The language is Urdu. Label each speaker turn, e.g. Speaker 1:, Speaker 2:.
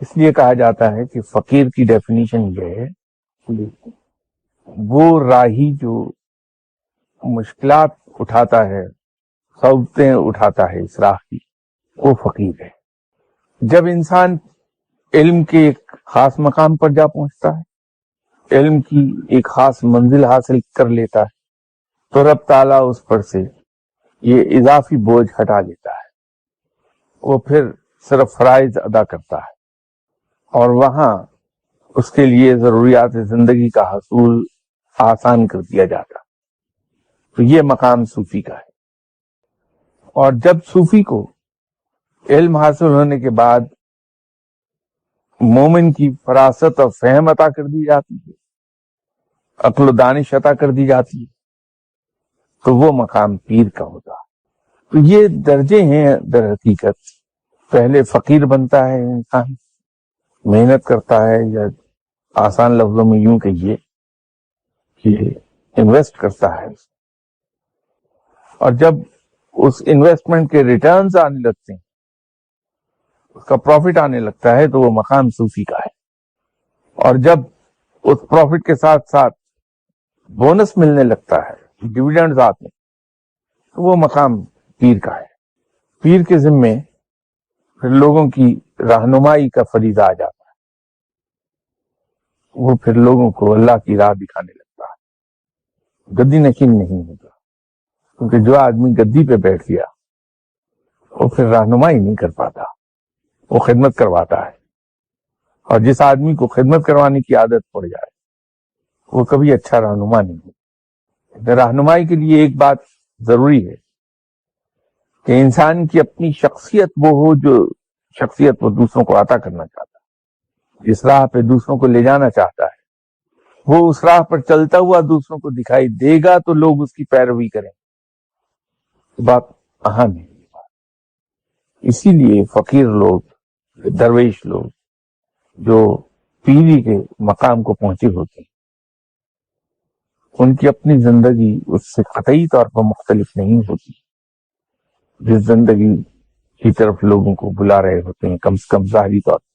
Speaker 1: اس لیے کہا جاتا ہے کہ فقیر کی ڈیفینیشن یہ ہے وہ راہی جو مشکلات اٹھاتا ہے، صعوبتیں اٹھاتا ہے اس راہ کی، وہ فقیر ہے۔ جب انسان علم کے ایک خاص مقام پر جا پہنچتا ہے، علم کی ایک خاص منزل حاصل کر لیتا ہے، تو رب تعالیٰ اس پر سے یہ اضافی بوجھ ہٹا لیتا ہے، وہ پھر صرف فرائض ادا کرتا ہے، اور وہاں اس کے لیے ضروریات زندگی کا حصول آسان کر دیا جاتا ہے۔ تو یہ مقام صوفی کا ہے۔ اور جب صوفی کو علم حاصل ہونے کے بعد مومن کی فراست اور فہم عطا کر دی جاتی ہے، عقل و دانش عطا کر دی جاتی ہے، تو وہ مقام پیر کا ہوتا ہے۔ تو یہ درجے ہیں در حقیقت۔ پہلے فقیر بنتا ہے انسان، محنت کرتا ہے، یا آسان لفظوں میں یوں کہیے کہ انویسٹ کرتا ہے، اور جب اس انویسٹمنٹ کے ریٹرنز آنے لگتے ہیں، اس کا پروفٹ آنے لگتا ہے، تو وہ مقام صوفی کا ہے۔ اور جب اس پروفٹ کے ساتھ ساتھ بونس ملنے لگتا ہے، ڈیویڈنڈز آتے ہیں، تو وہ مقام پیر کا ہے۔ پیر کے ذمے پھر لوگوں کی رہنمائی کا فریضہ آ جاتا ہے، وہ پھر لوگوں کو اللہ کی راہ دکھانے لگتا ہے، گدی نشین نہیں ہوتا، کیونکہ جو آدمی گدی پہ بیٹھ گیا وہ پھر رہنمائی نہیں کر پاتا، وہ خدمت کرواتا ہے، اور جس آدمی کو خدمت کروانے کی عادت پڑ جائے وہ کبھی اچھا رہنما نہیں ہوتا۔ رہنمائی کے لیے ایک بات ضروری ہے کہ انسان کی اپنی شخصیت وہ ہو، جو شخصیت وہ دوسروں کو عطا کرنا چاہتا ہے، جس راہ پہ دوسروں کو لے جانا چاہتا ہے، وہ اس راہ پر چلتا ہوا دوسروں کو دکھائی دے گا تو لوگ اس کی پیروی کریں۔ بات اہم ہے۔ اسی لیے فقیر لوگ، درویش لوگ جو پیری کے مقام کو پہنچے ہوتے ہیں، ان کی اپنی زندگی اس سے قطعی طور پر مختلف نہیں ہوتی۔ جس زندگی کی طرف لوگوں کو بلا رہے ہوتے ہیں، کم سے کم ظاہری طور پر،